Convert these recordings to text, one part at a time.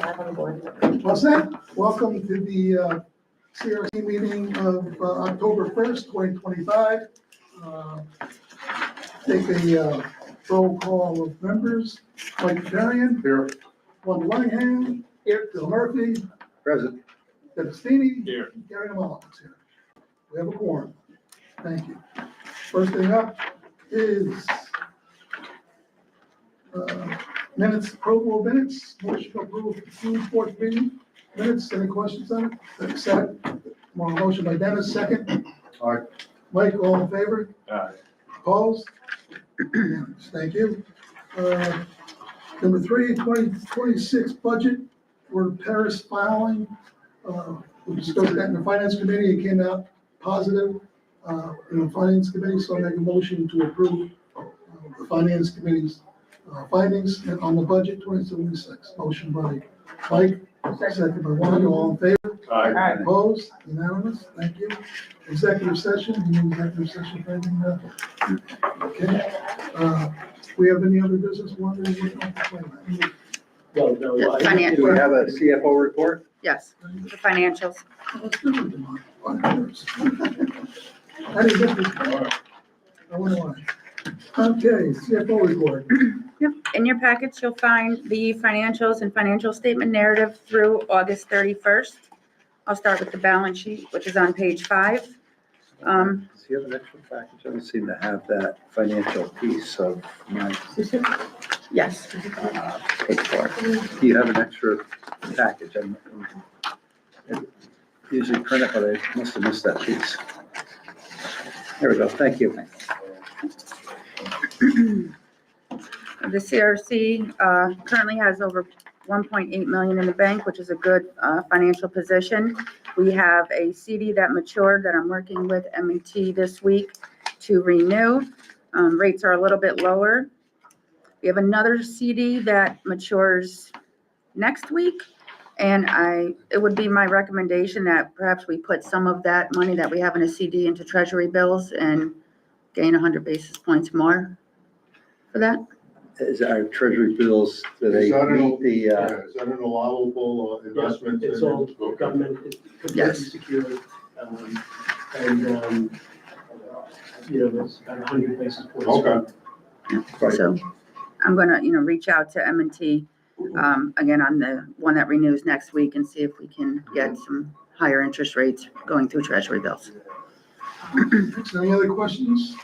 What's that? Welcome to the CRC meeting of October 1st, 2025. Take a roll call of members. Mike Darian. Here. Juan Whitehan. Here. Bill Murphy. Present. Devastini. Here. Gary Lamont is here. We have a quorum. Thank you. First thing up is minutes, approval of minutes, motion to approve June 4th meeting minutes. Any questions on it? Accept. Motion by Dennis, second. All right. Mike, all in favor? Aye. Opposed? Thank you. Number 3, 2026 budget for Paris filing. We discussed that in the finance committee. It came out positive in the finance committee, so I make a motion to approve the finance committee's findings on the budget 2026. Motion by Mike, second by Juan, all in favor? Aye. Opposed? Unanimous? Thank you. Executive session, you need executive session for anything? Okay. We have any other business? No, Finance. Do we have a CFO report? Yes, the financials. Let's do it tomorrow. I didn't get this far. I wonder why. Okay, CFO report. Yep. In your packets, you'll find the financials and financial statement narrative through August 31st. I'll start with the balance sheet, which is on page 5. Does he have an extra package? I don't seem to have that financial piece of my. Yes, page 4. Do you have an extra package? I usually print it, but I must have missed that piece. There we go. Thank you. The CRC currently has over 1.8 million in the bank, which is a good financial position. We have a CD that matured that I'm working with M&T this week to renew. Rates are a little bit lower. We have another CD that matures next week, and it would be my recommendation that perhaps we put some of that money that we have in a CD into treasury bills and gain 100 basis points more for that. Is our treasury bills, do they meet the, Is that an allowable investment? It's all government, it's completely Yes. secured. And, it's about 100 basis points. Okay. right, So I'm gonna, reach out to M&T, again, on the one that renews next week and see if we can get some higher interest rates going through treasury bills. Any other questions?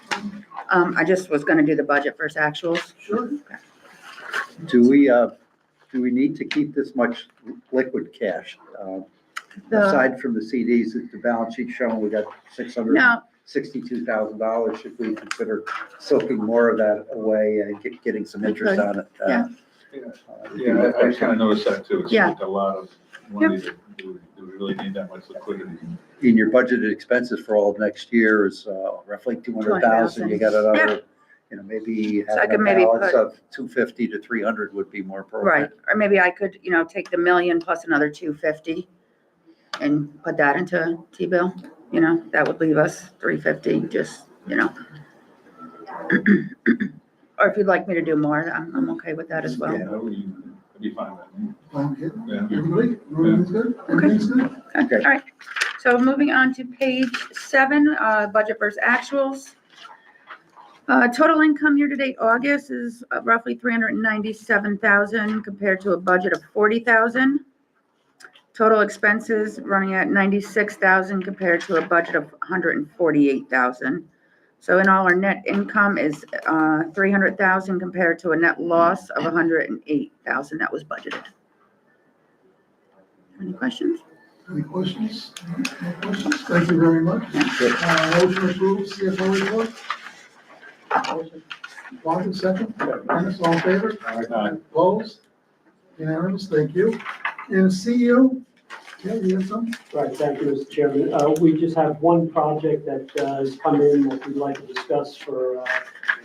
I just was gonna do the budget versus actuals. Sure. do we need to keep this much liquid cash? Aside from the CDs, that the balance sheet showing we got No, $662,000, should we consider soaking more of that away and getting some interest on it? Yeah. Yeah, I kind of noticed that too. It's Yeah. like a lot of money. Do we really need that much liquidity? In your budgeted expenses for all of next year is roughly 200,000. You got another, maybe So I having could a maybe balance put- of 250 to 300 would be more right, appropriate. or maybe I could, take the $1 million plus another 250 and put that into T-bill, that would leave us 350, just, or if you'd like me to do more, I'm okay with that as well. Yeah, I'd be fine with Okay. Yeah. Everybody? Everything's good? Everything's good? Okay, all right. So moving on to page 7, budget versus actuals. Total income year-to-date August is roughly 397,000 compared to a budget of 40,000. Total expenses running at 96,000 compared to a budget of 148,000. So in all, our net income is 300,000 compared to a net loss of 108,000 that was budgeted. Any questions? Any questions? No questions? Thank you very much. Motion approved, CFO report. Walker, second. Dennis, all in favor? Aye. Opposed? Unanimous, thank you. And CEO, you have something? Right, thank you, Mr. Chairman. We just have one project that has come in that we'd like to discuss for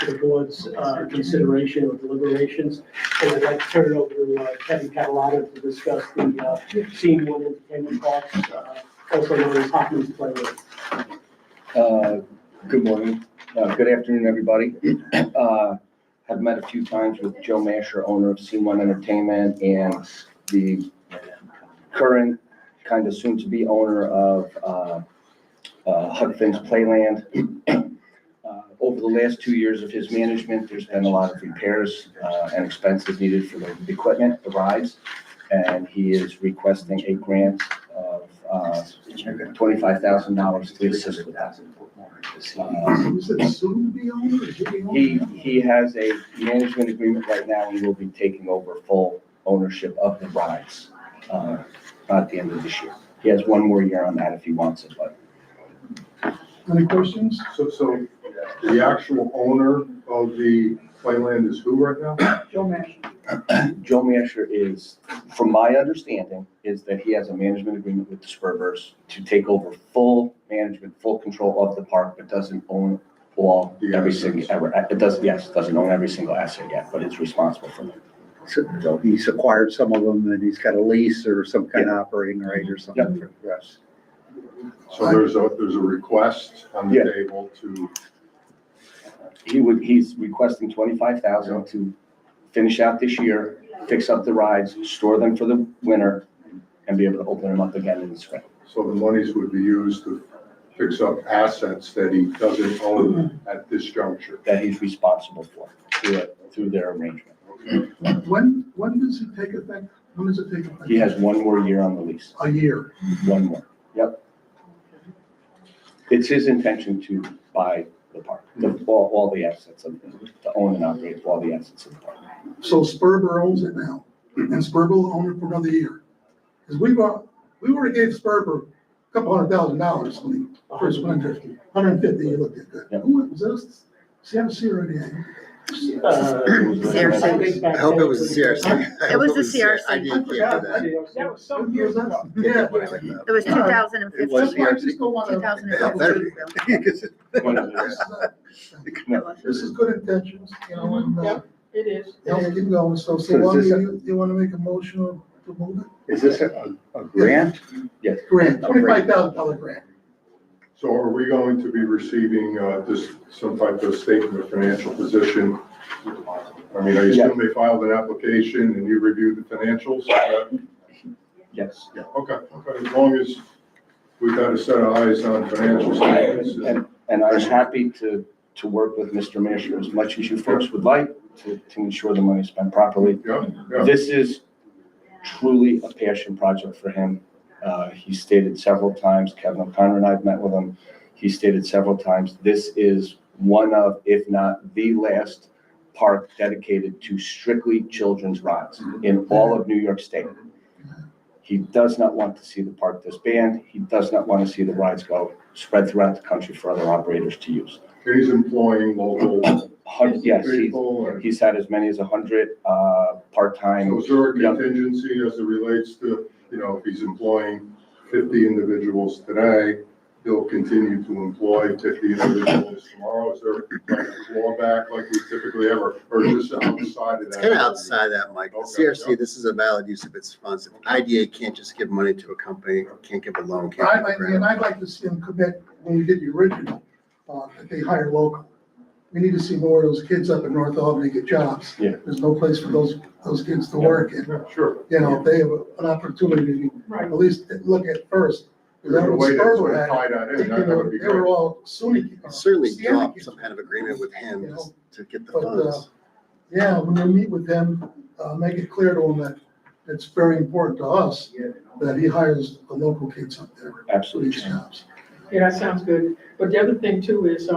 the board's consideration or deliberations. And I'd like to turn it over to Kevin Catalano to discuss the Scene One Entertainment Parks, also known as Hoffman's Playroom. Good morning. Good afternoon, everybody. I've met a few times with Joe Masher, owner of Scene One Entertainment, and the current, kind of soon-to-be owner of Huck Finn's Playland. Over the last 2 years of his management, there's been a lot of repairs and expenses needed for the equipment, the rides, and he is requesting a grant of $25,000 to assist with that. Is it soon to be owned or is it being owned? He has a management agreement right now, and he will be taking over full ownership of the rides at the end of this year. He has one more year on that if he wants it, but Any questions? So the actual owner of the Playland is who right now? Joe Mash. Joe Masher is, from my understanding, is that he has a management agreement with the Sperber's to take over full management, full control of the park, but doesn't own every single, doesn't own every single asset yet, but is responsible for them. So he's acquired some of them and he's got a lease or some kind of operating right or something for the rest. So there's a request on the Yeah. table to, He's requesting $25,000 to finish out this year, fix up the rides, store them for the winter, and be able to open them up again in the spring. so the monies would be used to fix up assets that he doesn't own at this juncture. That he's responsible for through their arrangement. When does it take effect? When does it take effect? He has one more year on the lease, A year. one more. Yep. It's his intention to buy the park, all the assets of, to own and operate all the assets of the park. So Sperber owns it now, and Sperber will own it for another year. Because we already gave Sperber a couple $100,000 when he first went there. 150, you looked at that. Yeah. Who was this? CMC or anything? CRC. I hope it was the CRC. It was the CRC. I didn't get that. That was some years ago. Yeah. It was 2015. It was I just don't want to, 2015. One of the- this is good intentions, you know, and, Yep, it is. they'll keep going. So So is Lonnie, this a- you want to make a motion to move it? Is this a grant? Yes. Grant, $25,000 grant. So are we going to be receiving some type of statement of financial position? I mean, I assume they filed an application and you reviewed the financials? Yes. Okay, as long as we've got a set of eyes on financial statements. And I'm happy to work with Mr. Masher as much as you folks would like to ensure the money's spent properly. Yeah. This is truly a passion project for him. He stated several times, Kevin O'Connor and I have met with him, he stated several times, this is one of, if not the last park dedicated to strictly children's rides in all of New York State. He does not want to see the park disband. He does not want to see the rides go spread throughout the country for other operators to use. He's employing local Yes, people. and- he's had as many as 100 part-time. So is there a Yep. contingency as it relates to, if he's employing 50 individuals today, he'll continue to employ 50 individuals tomorrow? Is there like a clawback like we typically ever, or just outside of It's that? kind of outside that, Mike. The Okay, CRC, yeah. this is a valid use of its funds. IDA can't just give money to a company, can't give a loan, can't give a And grant. I'd like to see them commit, when we did the original, that they hire local. We need to see more of those kids up in North Albany get jobs. Yeah. There's no place for those kids to work in. Yeah, sure. You know, if they have an opportunity to at least look at first. There's a way to sort of tie that in, that would be They were great. all SUNY. Certainly Sienna drop kids. some kind of agreement with him You know, to get the but, funds. Yeah, when you meet with them, make it clear to them that it's very important to us that he hires the local kids up there for Absolutely. these jobs. Yeah, that sounds good. But the other thing too is,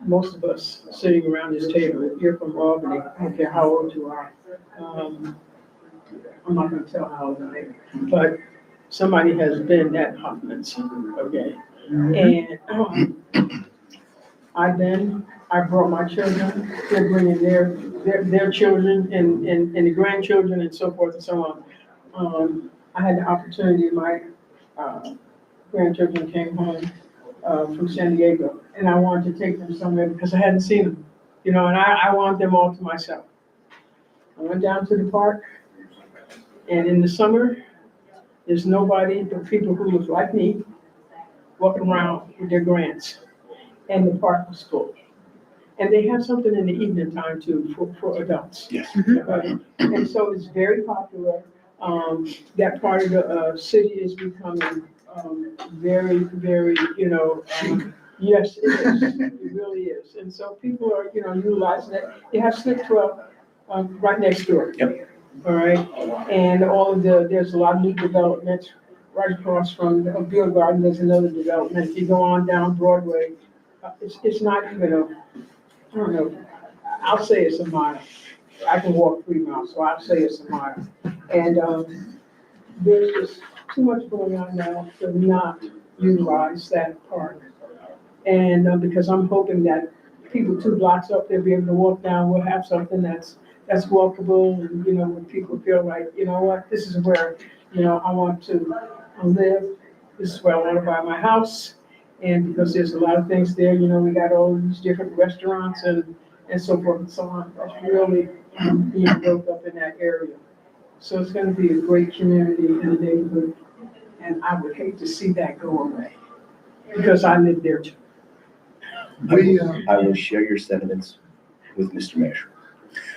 most of us sitting around this table, you're from Albany, I don't care how old you are. I'm not gonna tell how old I am, but somebody has been at Hoffman's, okay? And, I brought my children, they're bringing their children and the grandchildren and so forth and so on. I had the opportunity, my, grandchildren came home from San Diego, and I wanted to take them somewhere because I hadn't seen them, and I want them all to myself. I went down to the park, and in the summer, there's nobody but people who look like me walking around with their grands, and the park was full. And they have something in the evening time too for adults. Yes. Okay? And so it's very popular. that part of the, city is becoming, very, very, yes, it is, it really is. And so people are, utilizing it. You have Slip 12, right next door. Yep. All right, and there's a lot of new development right across from the Beer Garden, there's another development. If you go on down Broadway, it's not even I don't know, I'll say it's a mile. I can walk 3 miles, so I'll say it's a mile. And, there's just too much going on now to not utilize that park. And, because I'm hoping that people 2 blocks up, they'll be able to walk down, we'll have something that's walkable, and, when people feel like, you know what, this is where, I want to live, this is where I want to buy my house, and because there's a lot of things there, we got all these different restaurants and so forth and so on, that's really being built up in that area. So it's gonna be a great community in the neighborhood, and I would hate to see that go away, because I live there too. I will share your sentiments with Mr. Masher.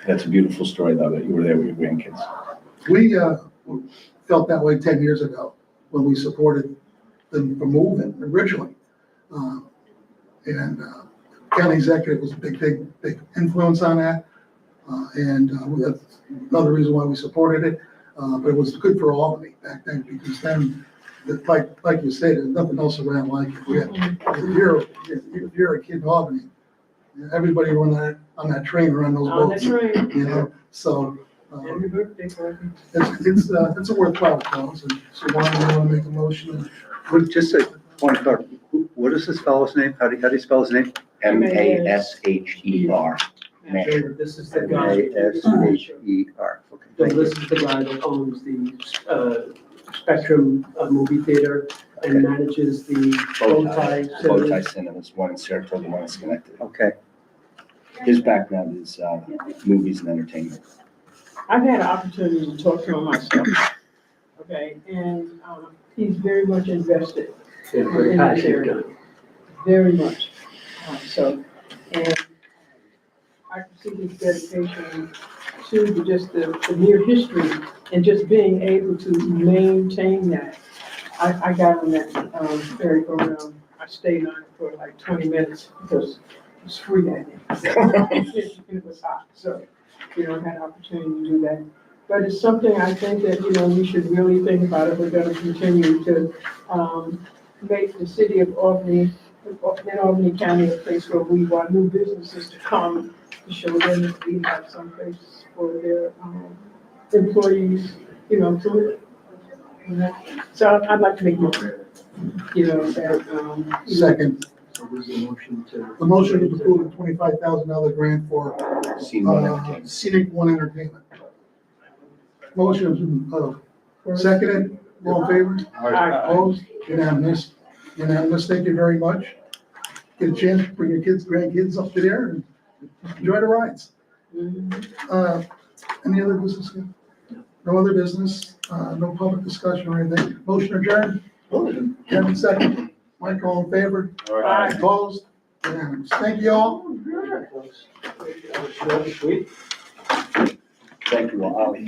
That's a beautiful story, though, that you were there with your grandkids. We felt that way 10 years ago when we supported the movement originally. And county executive was a big influence on that. And that's another reason why we supported it. But it was good for Albany back then, because then, like you said, there's nothing else around like it. If you're a kid in Albany, everybody on that train or on those On the boats. train. So Happy birthday, party. it's a worthwhile cause. And so why do you want to make a motion? Just a point of thought, what is this fellow's name? How do you spell his name? Masher. Masher. This is the guy. Masher. Okay, So thank you. this is the guy that owns the Spectrum movie theater and manages the Bowtie. Bowtie Cinemas, one in Saratoga, one in Schenectady. Okay, His background is movies and entertainment. I've had an opportunity to talk to him myself, okay, and, he's very much invested. Very passionate guy. Very much. And I can see his dedication to just the near history and just being able to maintain that. I got on that merry-go-round. I stayed on it for like 20 minutes because it was free that day. It was hot, so, I had an opportunity to do that. But it's something I think that, we should really think about if we're gonna continue to make the city of Albany, in Albany County, a place where we want new businesses to come, to show them that we have some place for their employees, to live. So I'd like to make more, that, Second, So there's a motion to. the motion to approve a $25,000 grant for Scene One Entertainment. Scenic One Entertainment. Motion, seconded, all in favor? Opposed? Unanimous. Thank you very much. Get a chance to bring your grandkids up to there and enjoy the rides. Any other business? No other business, no public discussion or anything. Motion adjourned. Kevin second. Mike, all in favor? Aye. Opposed? Unanimous. Thank you all. Thank you all.